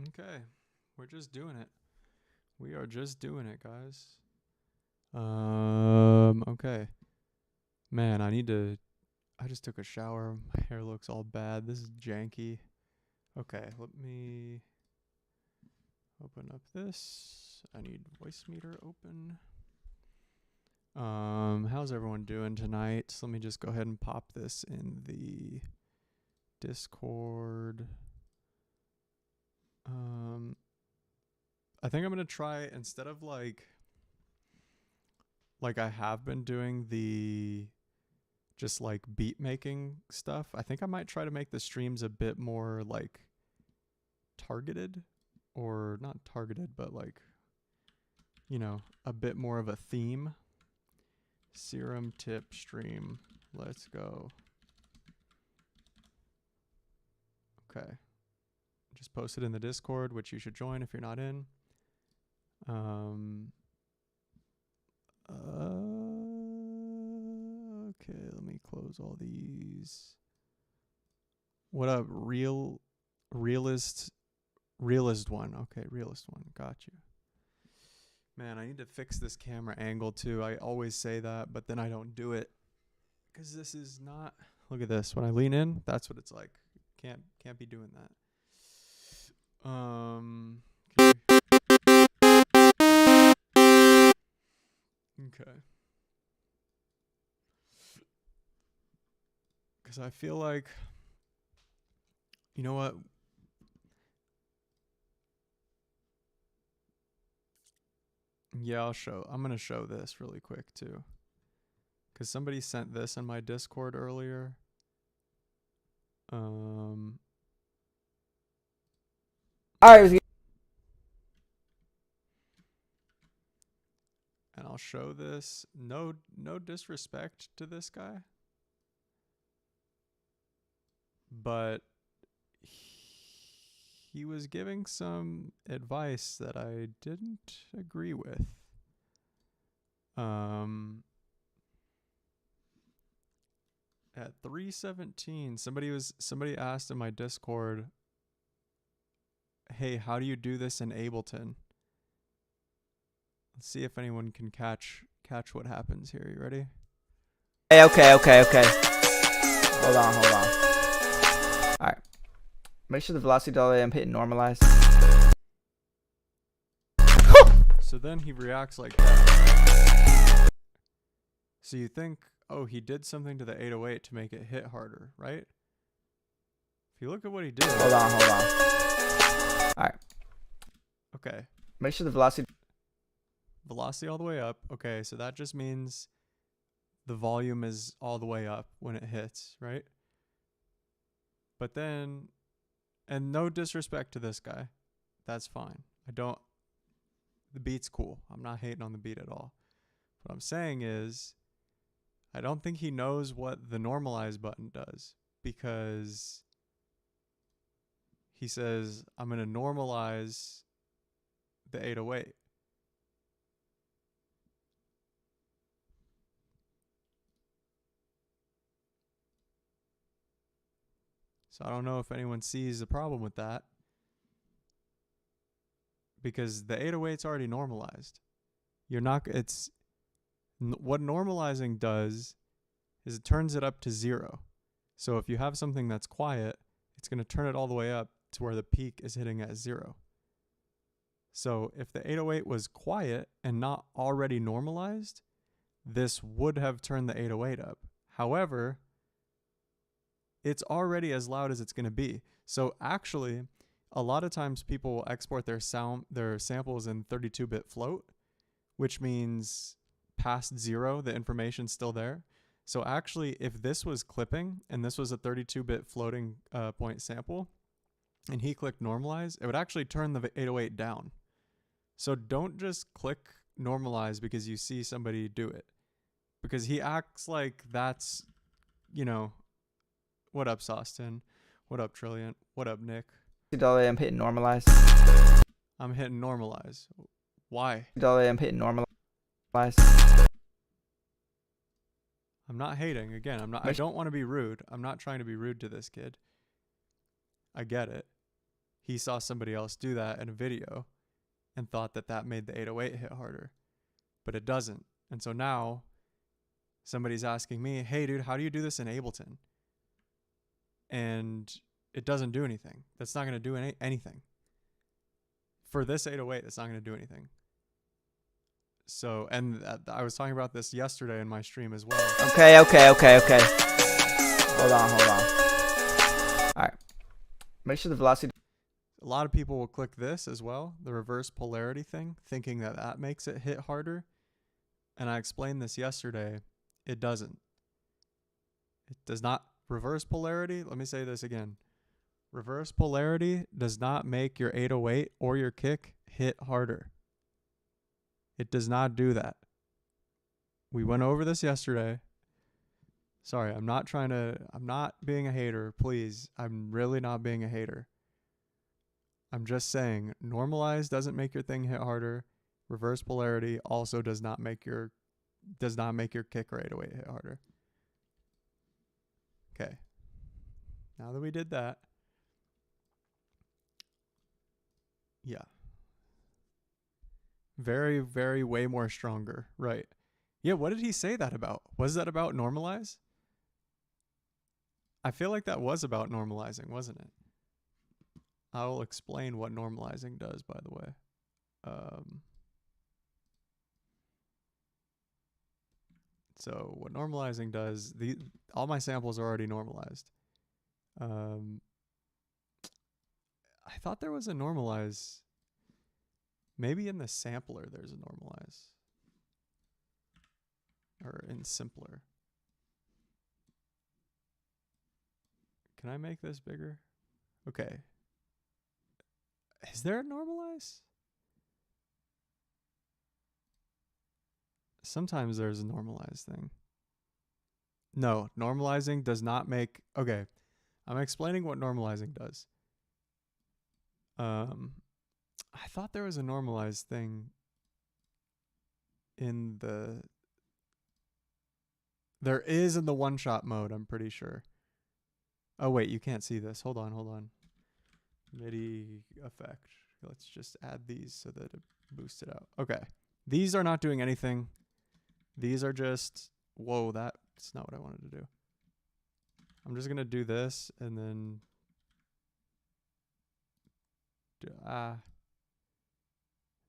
Okay, we're just doing it. We are just doing it, guys. Okay. Man, I just took a shower. My hair looks all bad. This is janky. Okay, let me open up this. I need voice meter open. How's everyone doing tonight? So let me just go ahead and pop this in the Discord. I think I'm gonna try, instead of like I have been doing the just like beat making stuff, I think I might try to make the streams a bit more like targeted, or not targeted, but like, a bit more of a theme. Serum tip stream. Let's go. Okay. Just post it in the Discord, which you should join if you're not in. Okay, let me close all these. What up, realist one? Okay, realist one. Got you. Man, I need to fix this camera angle too. I always say that, but then I don't do it because this is not. Look at this. When I lean in, that's what it's like. Can't be doing that. Okay. Because I feel like, you know what? Yeah, I'm going to show this really quick too. Because somebody sent this in my Discord earlier. Alright, and I'll show this. No disrespect to this guy, but he was giving some advice that I didn't agree with. At 3:17, somebody asked in my Discord, "Hey, how do you do this in Ableton?" Let's see if anyone can catch what happens here. You ready? Okay. Hold on. Alright. Make sure the velocity dollar I'm hitting normalize. So then he reacts like that. So you think, oh, he did something to the 808 to make it hit harder, right? If you look at what he did. Hold on. Alright. Okay. Make sure the velocity all the way up. Okay, so that just means the volume is all the way up when it hits, right? But then, and no disrespect to this guy, that's fine. The beat's cool. I'm not hating on the beat at all. What I'm saying is, I don't think he knows what the normalize button does, because he says, I'm going to normalize the 808. So I don't know if anyone sees a problem with that, because the 808's already normalized. What normalizing does is it turns it up to 0. So if you have something that's quiet, it's going to turn it all the way up to where the peak is hitting at 0. So if the 808 was quiet and not already normalized, this would have turned the 808 up. However, it's already as loud as it's going to be. So actually, a lot of times people will export their samples in 32-bit float, which means past 0, the information's still there. So actually, if this was clipping and this was a 32-bit floating point sample, and he clicked normalize, it would actually turn the 808 down. So don't just click normalize because you see somebody do it, because he acts like that's, what up, Sostin? What up, Trilliant? What up, Nick? dollar I'm hitting normalize. I'm hitting normalize. Why? Dollar I'm hitting normalize. I'm not hating. Again, I don't want to be rude. I'm not trying to be rude to this kid. I get it. he saw somebody else do that in a video and thought that that made the 808 hit harder, but it doesn't. And so now somebody's asking me, hey dude, how do you do this in Ableton? And it doesn't do anything. That's not going to do anything. For this 808, it's not going to do anything. So, and I was talking about this yesterday in my stream as well. Okay. Hold on. All right. Make sure the velocity. A lot of people will click this as well, the reverse polarity thing, thinking that that makes it hit harder. And I explained this yesterday. It doesn't. It does not. Reverse polarity, let me say this again. Reverse polarity does not make your 808 or your kick hit harder. It does not do that. We went over this yesterday. Sorry, I'm not being a hater, please. I'm really not being a hater. I'm just saying, normalize doesn't make your thing hit harder. Reverse polarity also does not make your kick or 808 hit harder. Okay. Now that we did that, yeah. Very, very way more stronger. Right. Yeah, what did he say that about? Was that about normalize? I feel like that was about normalizing, wasn't it? I'll explain what normalizing does, by the way. So what normalizing does, all my samples are already normalized. I thought there was a normalize. Maybe in the sampler there's a normalize. Or in simpler. Can I make this bigger? Okay. Is there a normalize? Sometimes there's a normalized thing. No, normalizing does not make... Okay, I'm explaining what normalizing does. I thought there was a normalized thing in the... There is in the one-shot mode, I'm pretty sure. Oh, wait, you can't see this. Hold on. MIDI effect. Let's just add these so that it boosts it out. Okay. These are not doing anything. These are just... Whoa, that's not what I wanted to do. I'm just going to do this and then...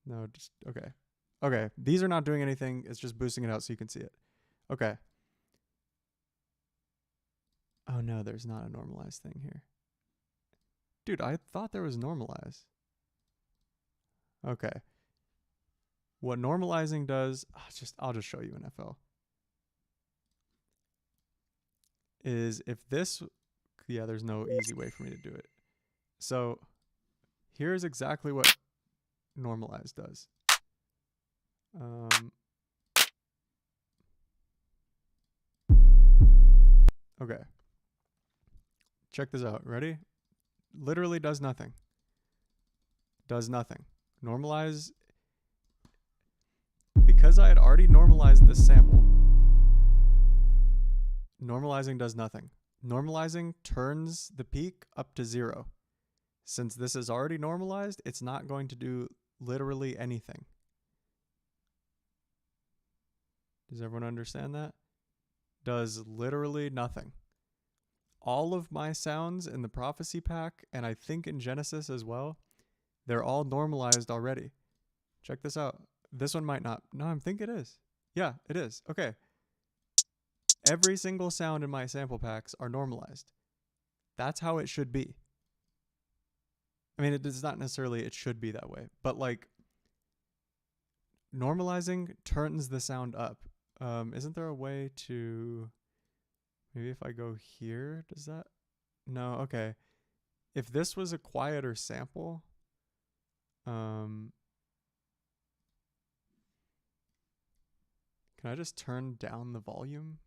No, just... Okay. Okay. These are not doing anything. It's just boosting it out so you can see it. Okay. Oh, no, there's not a normalized thing here. Dude, I thought there was normalize. Okay. What normalizing does, I'll just show you in FL. Is if this, yeah, there's no easy way for me to do it. So here's exactly what normalize does. Okay. Check this out. Ready? Literally does nothing. Does nothing. Normalize. Because I had already normalized this sample, normalizing does nothing. Normalizing turns the peak up to 0. Since this is already normalized, it's not going to do literally anything. Does everyone understand that? Does literally nothing. All of my sounds in the Prophecy pack, and I think in Genesis as well, they're all normalized already. Check this out. This one might not. No, I think it is. Yeah, it is. Okay. Every single sound in my sample packs are normalized. That's how it should be. I mean, it is not necessarily it should be that way, but like normalizing turns the sound up. Isn't there a way to... Maybe if I go here, does that? No, okay. If this was a quieter sample, can I just turn down the volume?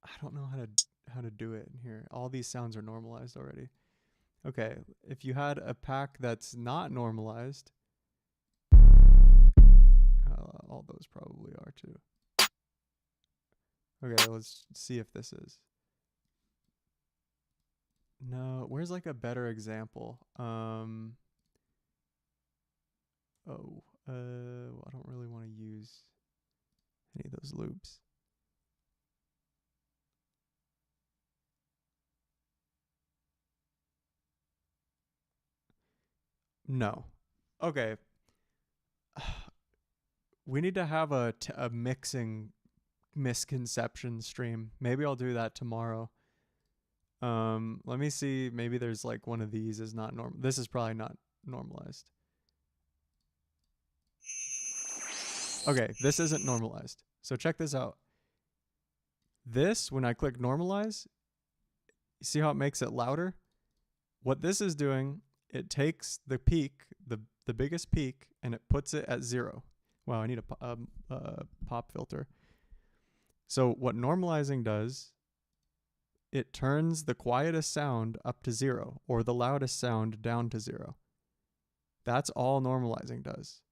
I don't know how to do it in here. All these sounds are normalized already. Okay, if you had a pack that's not normalized, all those probably are too. Okay, let's see if this is. No, where's like a better example? Well, I don't really want to use any of those loops. No. Okay. We need to have a mixing misconception stream. Maybe I'll do that tomorrow. Let me see. Maybe there's like one of these is not normal. This is probably not normalized. Okay, this isn't normalized. So check this out. This, when I click normalize, you see how it makes it louder? What this is doing, it takes the peak, the biggest peak, and it puts it at 0. Wow, I need a pop filter. So what normalizing does, it turns the quietest sound up to 0 or the loudest sound down to 0. That's all normalizing does.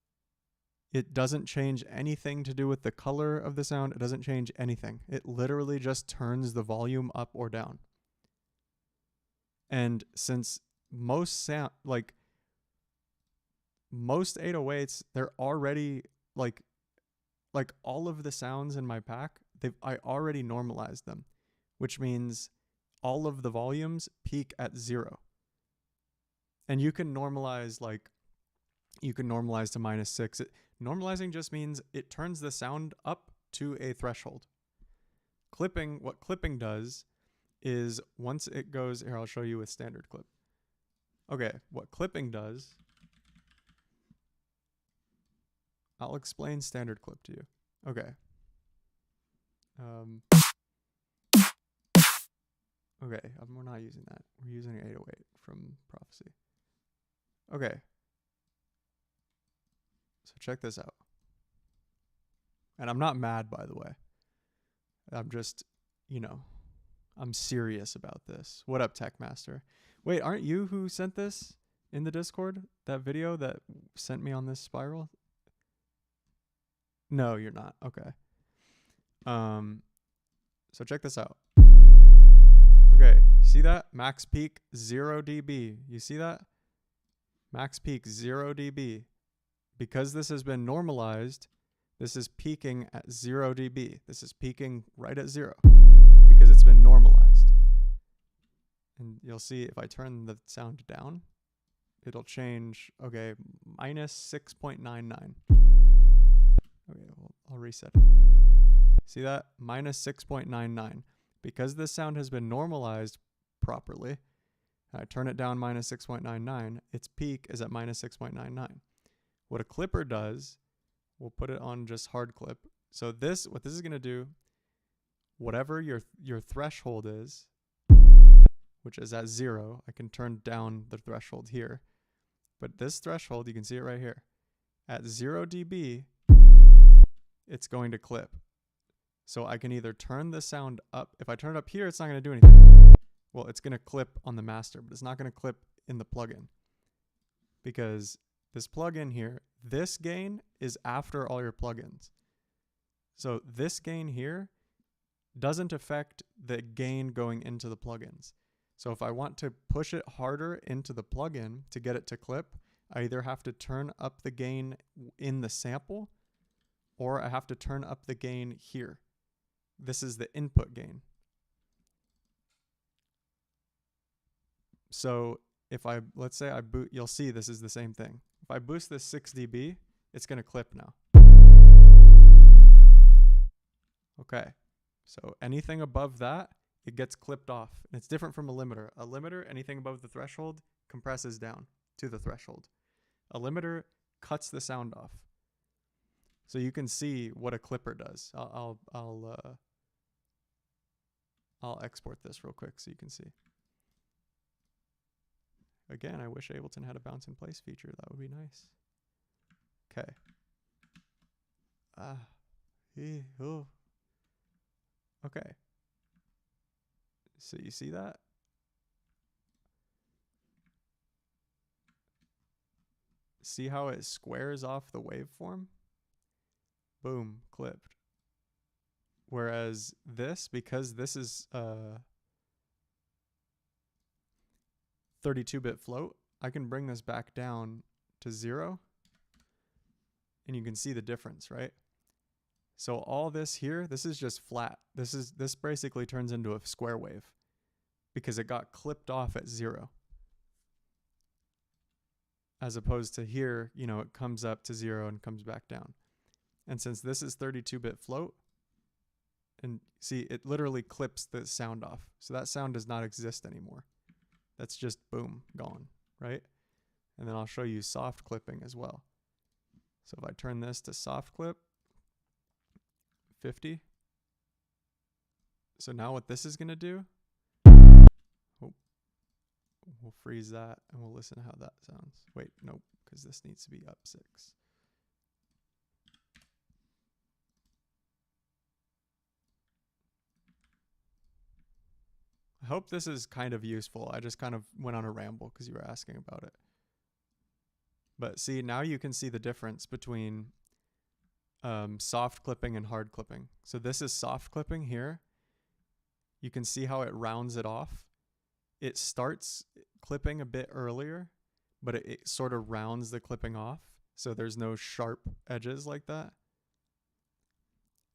It doesn't change anything to do with the color of the sound. It doesn't change anything. It literally just turns the volume up or down. And since most sound, like most 808s, they're already like all of the sounds in my pack, I already normalized them, which means all of the volumes peak at 0. And you can normalize to -6. Normalizing just means it turns the sound up to a threshold. What clipping does is once it goes, here I'll show you with standard clip. Okay, what clipping does, I'll explain standard clip to you. Okay. Okay, we're not using that. We're using 808 from Prophecy. Okay. So check this out. And I'm not mad, by the way. I'm just, I'm serious about this. What up, Techmaster? Wait, aren't you who sent this in the Discord? That video that sent me on this spiral? No, you're not. Okay. So check this out. Okay, you see that? Max peak 0 dB. You see that? Max peak 0 dB. Because this has been normalized, this is peaking at 0 dB. This is peaking right at 0 because it's been normalized. And you'll see if I turn the sound down, it'll change. Okay, -6.99. Okay, well, I'll reset it. See that? -6.99. Because this sound has been normalized properly, and I turn it down -6.99, its peak is at -6.99. What a clipper does, we'll put it on just hard clip. So what this is going to do, whatever your threshold is, which is at 0, I can turn down the threshold here. But this threshold, you can see it right here. At 0 dB, it's going to clip. So I can either turn the sound up. If I turn it up here, it's not going to do anything. Well, it's going to clip on the master, but it's not going to clip in the plugin. Because this plugin here, this gain is after all your plugins. So this gain here doesn't affect the gain going into the plugins. So if I want to push it harder into the plugin to get it to clip, I either have to turn up the gain in the sample or I have to turn up the gain here. This is the input gain. So if let's say I boot, you'll see this is the same thing. If I boost this 6 dB, it's going to clip now. Okay. So anything above that, it gets clipped off. And it's different from a limiter. A limiter, anything above the threshold, compresses down to the threshold. A limiter cuts the sound off. So you can see what a clipper does. I'll export this real quick so you can see. Again, I wish Ableton had a bounce in place feature. That would be nice. Okay. Okay. So you see that? See how it squares off the waveform? Boom, clipped. Whereas this, because this is 32-bit float, I can bring this back down to 0. And you can see the difference, right? So all this here, this is just flat. This basically turns into a square wave because it got clipped off at 0. As opposed to here, you know, it comes up to 0 and comes back down. And since this is 32-bit float, and see, it literally clips the sound off. So that sound does not exist anymore. That's just boom, gone, right? And then I'll show you soft clipping as well. So if I turn this to soft clip, 50. So now what this is going to do, we'll freeze that and we'll listen to how that sounds. Wait, nope, because this needs to be up 6. I hope this is kind of useful. I just kind of went on a ramble because you were asking about it. But see, now you can see the difference between soft clipping and hard clipping. So this is soft clipping here. You can see how it rounds it off. It starts clipping a bit earlier, but it sort of rounds the clipping off. So there's no sharp edges like that.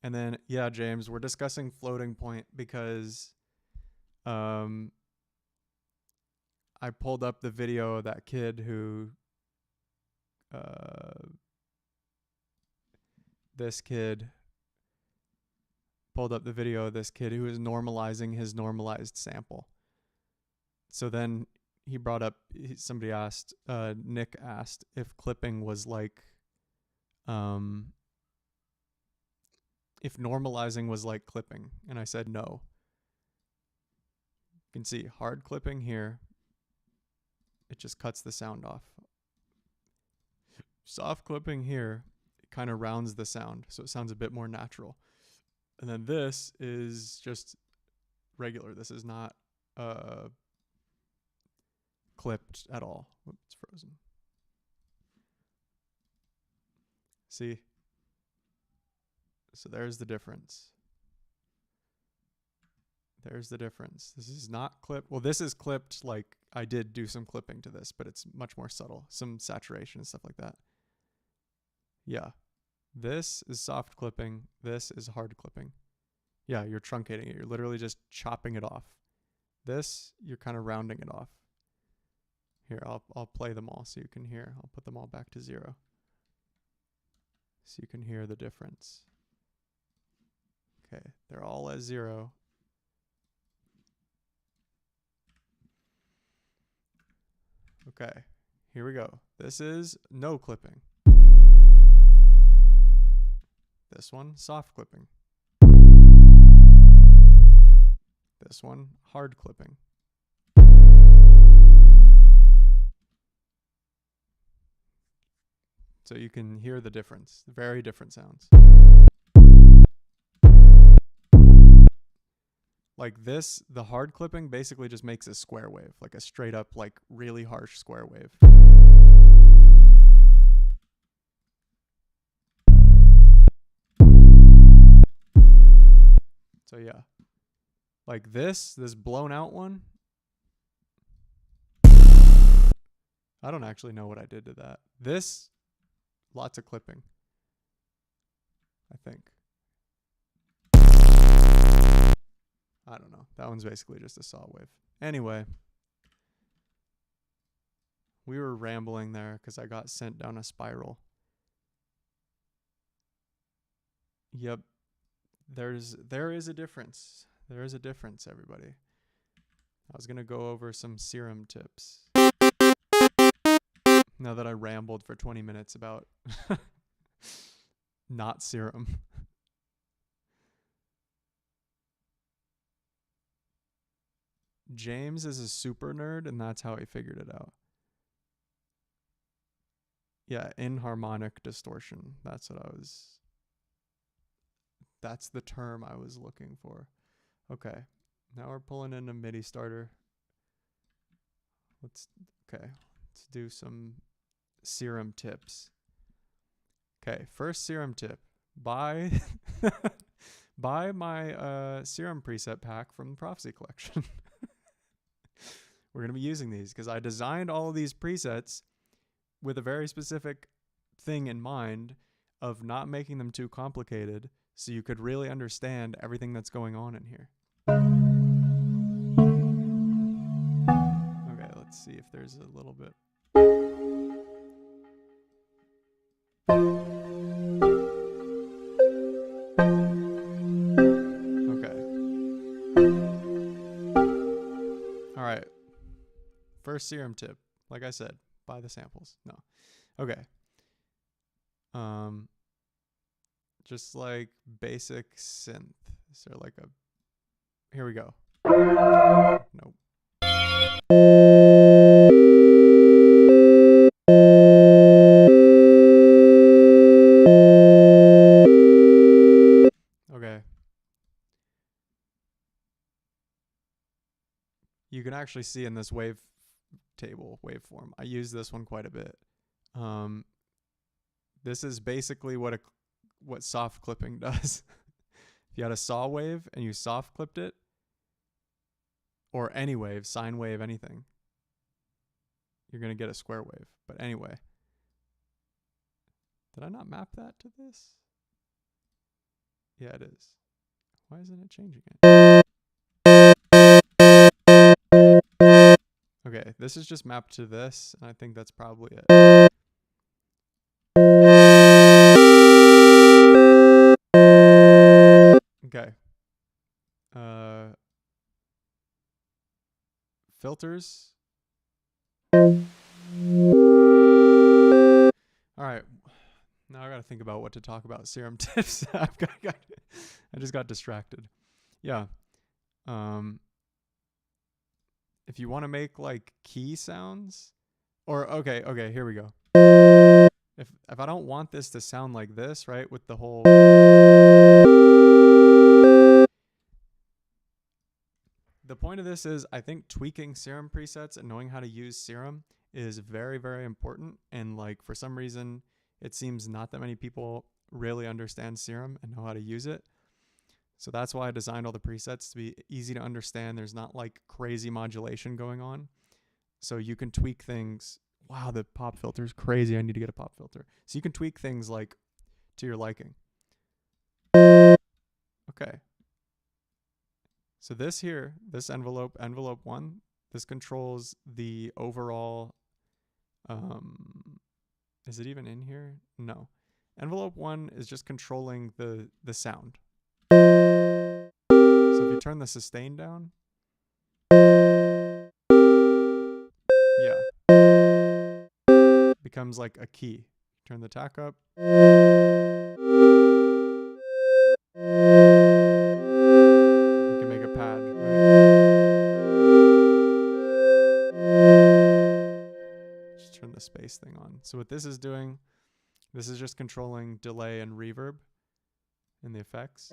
And then, yeah, James, we're discussing floating point because I pulled up the video of that kid who pulled up the video of this kid who is normalizing his normalized sample. So then he brought up, somebody asked, Nick asked if clipping was like, if normalizing was like clipping. And I said no. You can see hard clipping here. It just cuts the sound off. Soft clipping here, it kind of rounds the sound, so it sounds a bit more natural. And then this is just regular. This is not clipped at all. Oops, it's frozen. See? So there's the difference. There's the difference. This is not clipped. Well, this is clipped, like I did do some clipping to this, but it's much more subtle. Some saturation and stuff like that. Yeah. This is soft clipping. This is hard clipping. Yeah, you're truncating it. You're literally just chopping it off. This, you're kind of rounding it off. Here, I'll play them all so you can hear. I'll put them all back to 0. So you can hear the difference. Okay, they're all at 0. Okay, here we go. This is no clipping. This one, soft clipping. This one, hard clipping. So you can hear the difference. Very different sounds. Like this, the hard clipping basically just makes a square wave, like a straight up, like really harsh square wave. So yeah, like this blown out one. I don't actually know what I did to that. This, lots of clipping, I think. I don't know. That one's basically just a saw wave. Anyway, we were rambling there because I got sent down a spiral. Yep. There is a difference. There is a difference, everybody. I was going to go over some serum tips. Now that I rambled for 20 minutes about not serum. James is a super nerd, and that's how he figured it out. Yeah, inharmonic distortion. That's the term I was looking for. Okay, now we're pulling in a MIDI starter. Let's do some serum tips. Okay, first serum tip. Buy my serum preset pack from the Prophecy Collection. we're going to be using these because I designed all of these presets with a very specific thing in mind of not making them too complicated so you could really understand everything that's going on in here. Okay, let's see if there's a little bit. Alright. First Serum tip. Like I said, buy the samples. No. Okay. Just like basic synth. Is there like a... Here we go. Nope. Okay. You can actually see in this waveform, I use this one quite a bit. This is basically what soft clipping does. If you had a saw wave and you soft clipped it, or any wave, sine wave, anything, you're going to get a square wave. But anyway, did I not map that to this? Yeah, it is. Why isn't it changing it? Okay, this is just mapped to this, and I think that's probably it. Okay. Filters. Alright. Now I gotta think about what to talk about. Serum tips. I just got distracted. Yeah. If you want to make like key sounds, or okay, here we go. If I don't want this to sound like this, right, with the whole... The point of this is, I think tweaking Serum presets and knowing how to use Serum is very, very important. And like for some reason, it seems not that many people really understand Serum and know how to use it. So that's why I designed all the presets to be easy to understand. There's not like crazy modulation going on. So you can tweak things. Wow, the pop filter is crazy. I need to get a pop filter. So you can tweak things like to your liking. Okay. So this here, this envelope 1, this controls the overall, is it even in here? No. Envelope 1 is just controlling the sound. So if you turn the sustain down, yeah, becomes like a key. Turn the tack up. You can make a pad, right? Just turn the space thing on. So what this is doing, this is just controlling delay and reverb in the effects.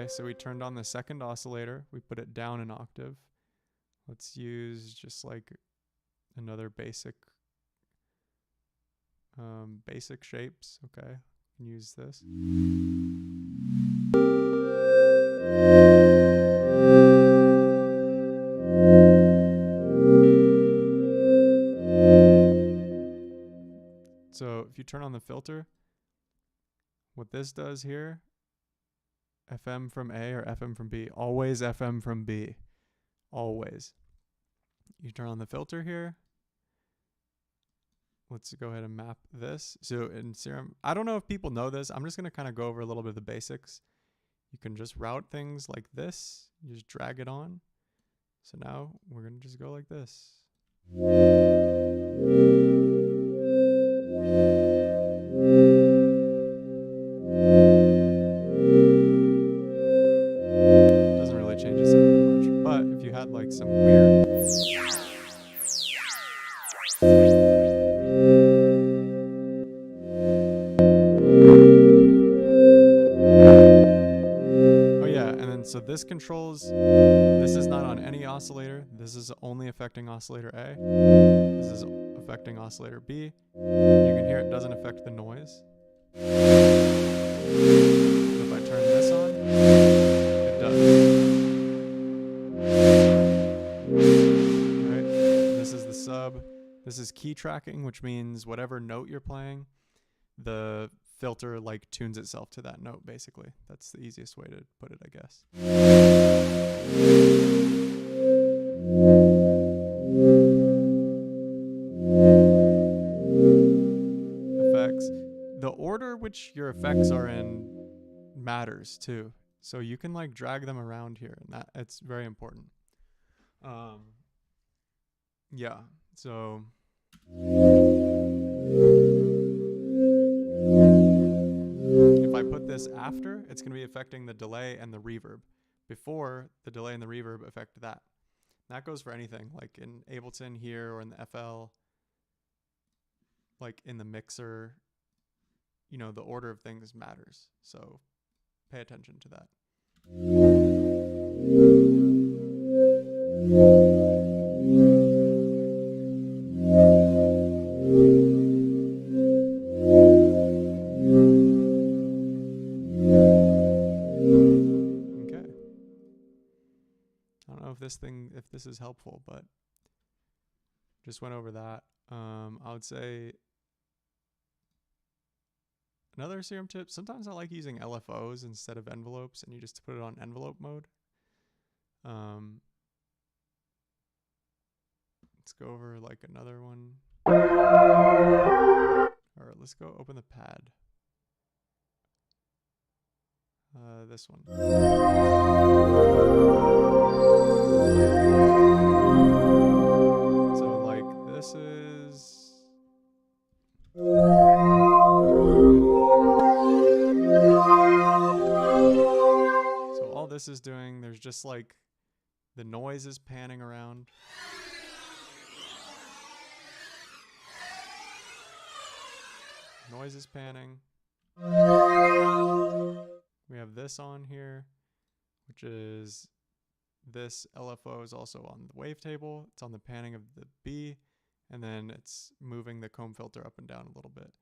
So we turned on the second oscillator. We put it down an octave. Let's use just like another basic shapes. Okay, we can use this. So if you turn on the filter, what this does here, FM from A or FM from B. Always FM from B. Always. You turn on the filter here. Let's go ahead and map this. So in Serum, I don't know if people know this. I'm just going to kind of go over a little bit of the basics. You can just route things like this. You just drag it on. So now we're going to just go like this. Like some weird And so this controls, this is not on any oscillator. This is only affecting oscillator A. This is affecting oscillator B. You can hear it doesn't affect the noise. If I turn this on, it does. Right? This is the sub. This is key tracking, which means whatever note you're playing, the filter like tunes itself to that note, basically. That's the easiest way to put it, I guess. Effects. The order which your effects are in matters too. So you can like drag them around here, and that it's very important. Yeah. So if I put this after, it's going to be affecting the delay and the reverb. Before, the delay and the reverb affect that. That goes for anything, like in Ableton here or in the FL, like in the mixer. You know, the order of things matters. So pay attention to that. Okay. I don't know if this is helpful, but just went over that. I would say another Serum tip, sometimes I like using LFOs instead of envelopes, and you just put it on envelope mode. Let's go over like another one. Or let's go open the pad. This one. So like this is... So all this is doing, there's just like the noise is panning around. Noise is panning. We have this on here, which is this LFO is also on the wavetable. It's on the panning of the B, and then it's moving the comb filter up and down a little bit.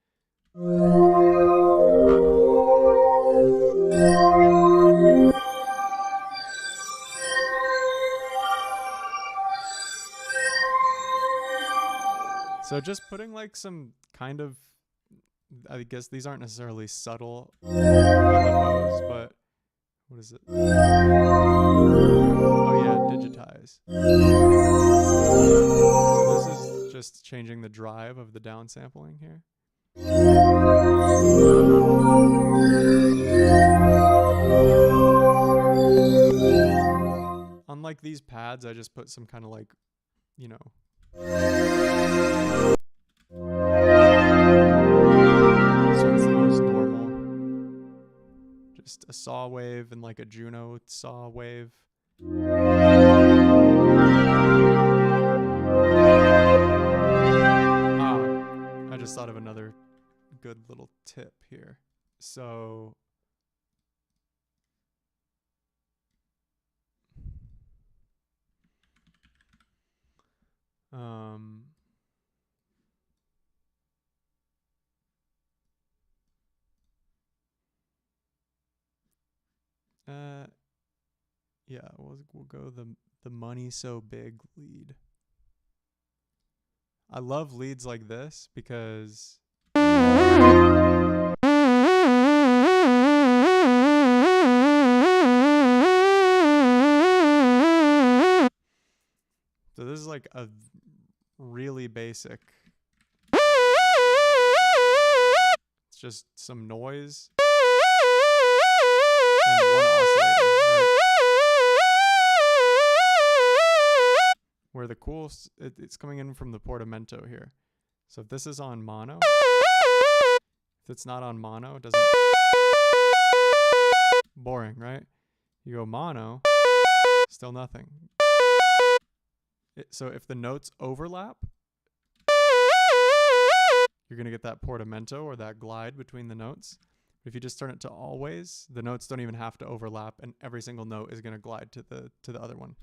So just putting like some kind of, I guess these aren't necessarily subtle LFOs, but what is it? Oh yeah, digitize. So this is just changing the drive of the downsampling here. Unlike these pads, I just put some kind of like, you know, this one's the most normal. Just a saw wave and like a Juno saw wave. I just thought of another good little tip here. So yeah, we'll go the money so big lead. I love leads like this because so this is like a really basic. It's just some noise and one oscillator, right? Where the cool, it's coming in from the portamento here. So if this is on mono, if it's not on mono, it doesn't. Boring, right? You go mono, still nothing. So if the notes overlap, you're going to get that portamento or that glide between the notes. If you just turn it to always, the notes don't even have to overlap, and every single note is going to glide to the other one.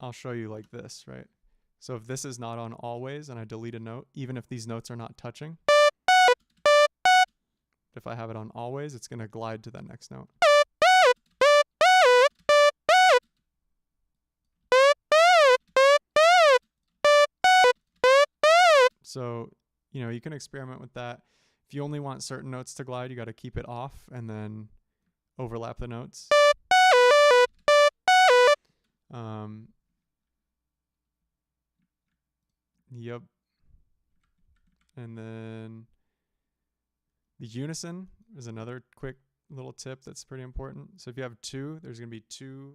I'll show you like this, right? So if this is not on always and I delete a note, even if these notes are not touching, if I have it on always, it's going to glide to that next note. So, you know, you can experiment with that. If you only want certain notes to glide, you got to keep it off and then overlap the notes. Yep. And then the unison is another quick little tip that's pretty important. So if you have two, there's going to be two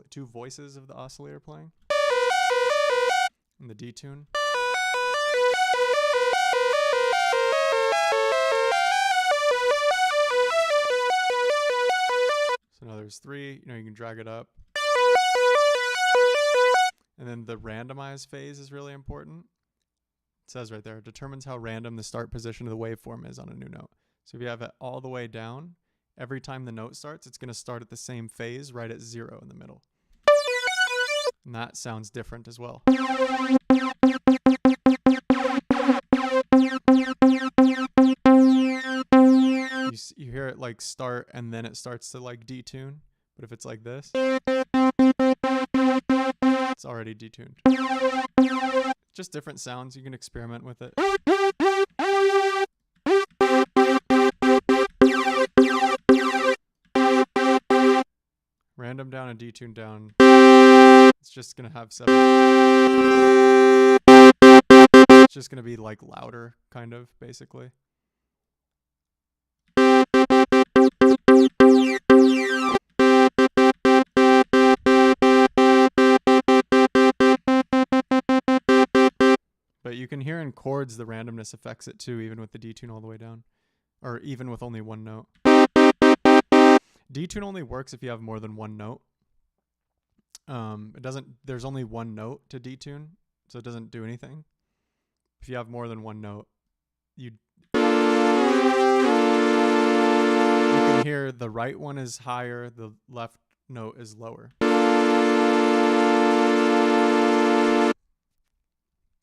two voices of the oscillator playing. And the detune. So now there's three, you know, you can drag it up. And then the randomized phase is really important. It says right there, it determines how random the start position of the waveform is on a new note. So if you have it all the way down, every time the note starts, it's going to start at the same phase right at 0 in the middle. And that sounds different as well. You hear it like start and then it starts to like detune. But if it's like this, it's already detuned. Just different sounds. You can experiment with it. Random down and detune down. It's just going to have 7. It's just going to be like louder, kind of, basically. But you can hear in chords the randomness affects it too, even with the detune all the way down. Or even with only one note. Detune only works if you have more than one note. There's only one note to detune, so it doesn't do anything. If you have more than one note, you can hear the right one is higher, the left note is lower.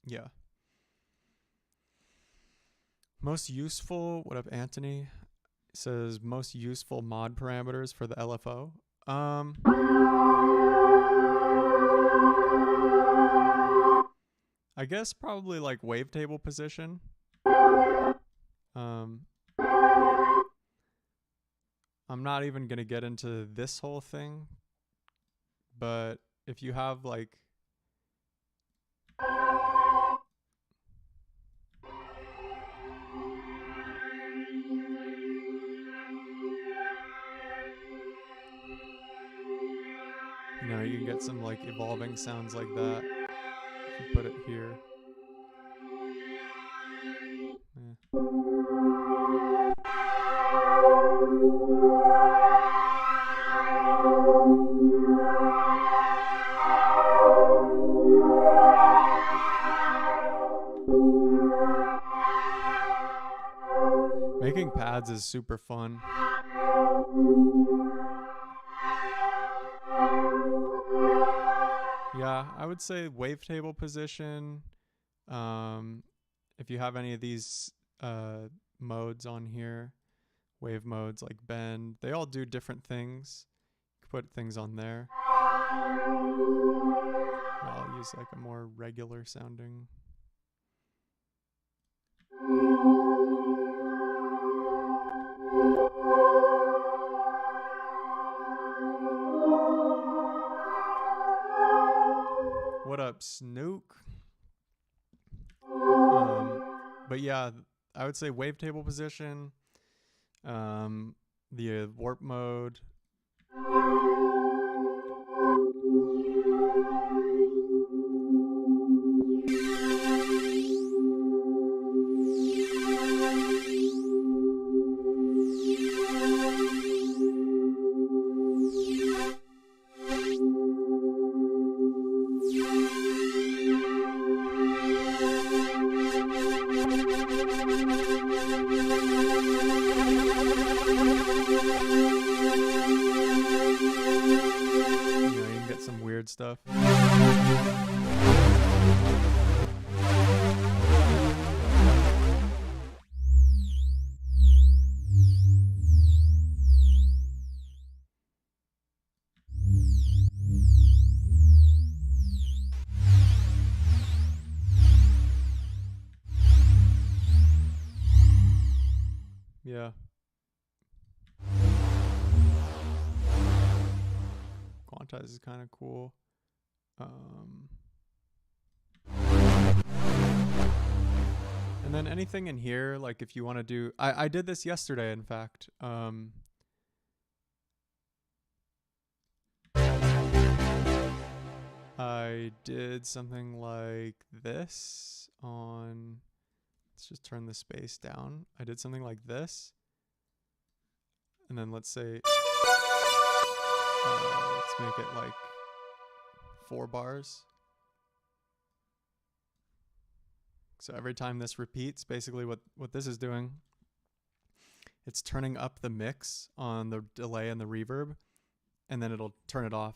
Yeah. Most useful, what up, Anthony? It says most useful mod parameters for the LFO. I guess probably like wavetable position. I'm not even going to get into this whole thing, but if you have like you know, you can get some like evolving sounds like that if you put it here. Yeah. Making pads is super fun. Yeah, I would say wavetable position. If you have any of these modes on here, wave modes like bend, they all do different things. You can put things on there. I'll use like a more regular sounding. What up, Snook? But yeah, I would say wavetable position, the warp mode. weird stuff. Yeah. Quantize is kind of cool. And then anything in here, like if you want to do, I did this yesterday, in fact. I did something like this on, let's just turn the space down. I did something like this. And then let's say, let's make it like 4 bars. So every time this repeats, basically what this is doing, it's turning up the mix on the delay and the reverb, and then it'll turn it off.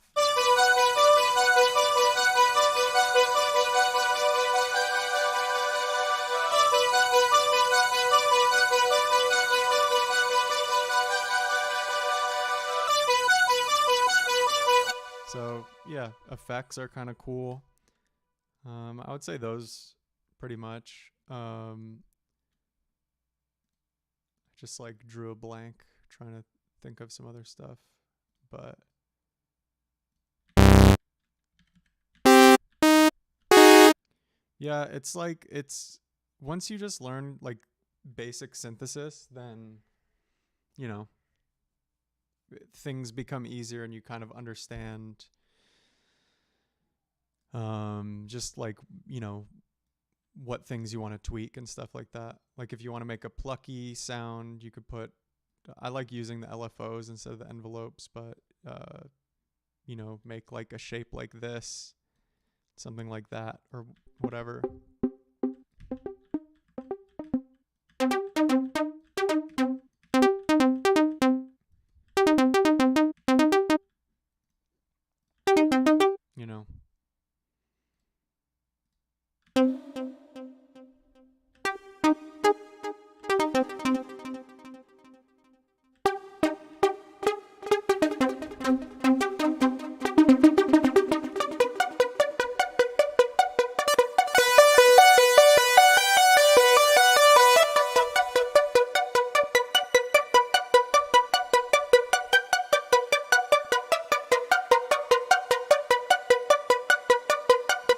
So yeah, effects are kind of cool. I would say those pretty much. I just like drew a blank trying to think of some other stuff, but yeah, it's like, it's once you just learn like basic synthesis, then you know, things become easier and you kind of understand just like, you know, what things you want to tweak and stuff like that. Like if you want to make a plucky sound, you could put, I like using the LFOs instead of the envelopes, but you know, make like a shape like this, something like that, or whatever. You know.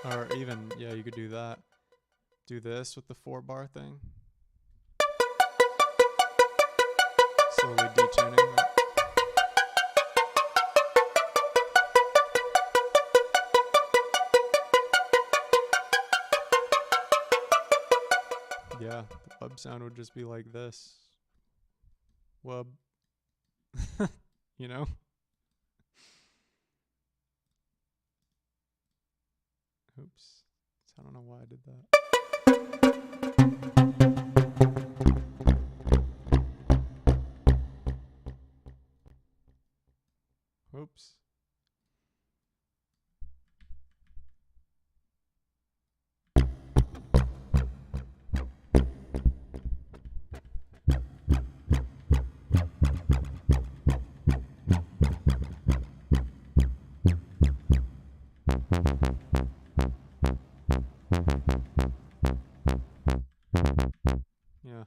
Or even, yeah, you could do that. Do this with the 4-bar thing. Slowly detuning that. Yeah, the wub sound would just be like this. Wub. You know? Oops. I don't know why I did that. Oops. Yeah.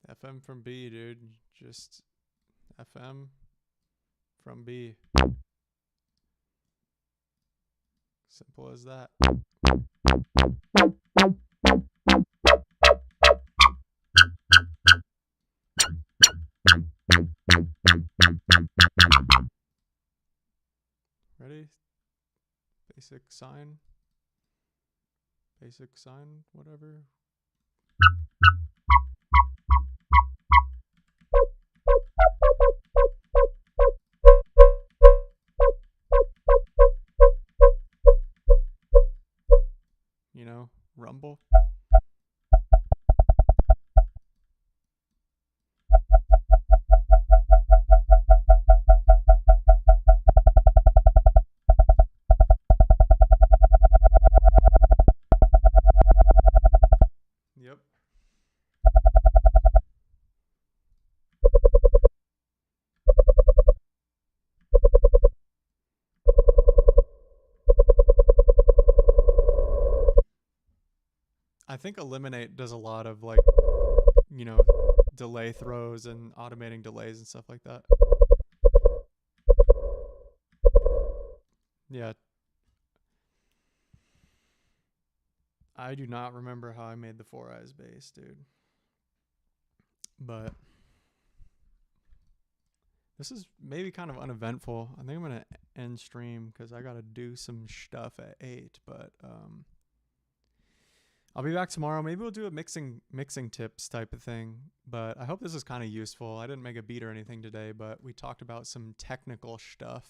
FM from B, dude. Just FM from B. Simple as that. Ready? Basic sine. Basic sine, whatever. Rumble. Yep. I think Eliminate does a lot of like, you know, delay throws and automating delays and stuff like that. Yeah. I do not remember how I made the 4 eyes base, dude. But this is maybe kind of uneventful. I think I'm going to end stream because I got to do some stuff at 8. But I'll be back tomorrow. Maybe we'll do a mixing tips type of thing. But I hope this is kind of useful. I didn't make a beat or anything today, but we talked about some technical stuff.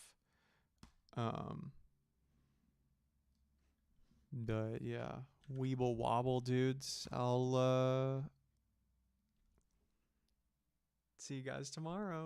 But yeah, weeble wobble, dudes. I'll see you guys tomorrow.